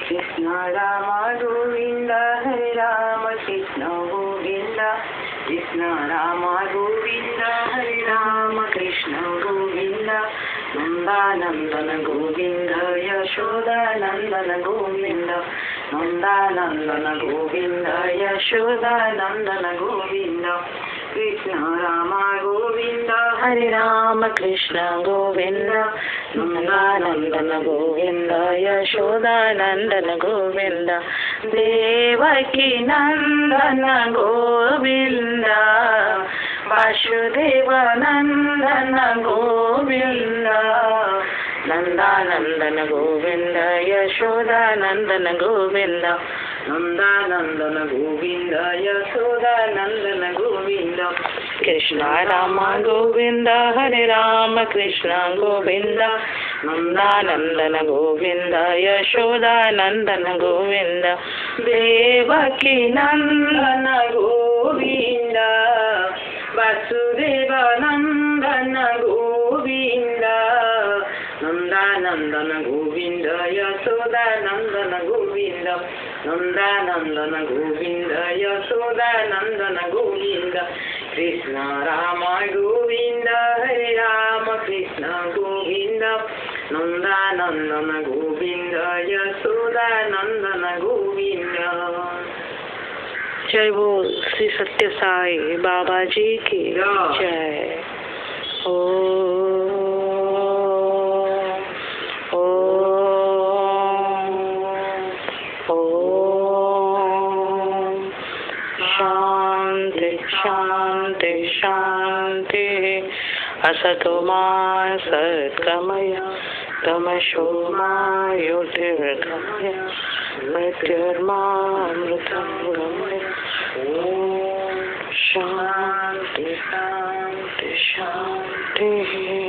कृष्ण राम गोविंद हरे राम कृष्ण गोविंद कृष्ण राम गोविंद हरे राम कृष्ण गोविंद नंदानंदन गोविंद यशोदानंदन गोविंद नंदानंदन गोविंद यशोदानंदन गोविंद कृष्ण राम गोविंद हरे राम कृष्ण गोविंद नंदानंदन गोविंद यशोदानंदन गोविंद देवकी नंदन गोविंद वासुदेव नंदन गोविंद नंदानंदन गोविंद यशोदानंदन गोविंद नंदानंदन गोविंद यशोदानंदन गोविंद कृष्ण राम गोविंद हरे राम कृष्ण गोविंद नंदानंदन गोविंद यशोदानंदन गोविंद देवकी नंदन गोविंद वासुदेव नंदन गोविंद नंदानंदन गोविंद यशोदानंदन गोविंद नंदानंदन गोविंद यशोदानंदन गोविंद कृष्ण राम गोविंद हरे राम कृष्ण गोविंद नंदानंदन गोविंद यशोदानंदन गोविंद। जय बोल श्री सत्य साई बाबा जी की जय। शांति शांति असतो मा सद्गमय तमसो मा ज्योतिर्गमय मृत्युर्मामृतं गमय। ओम शांति शांति शांति।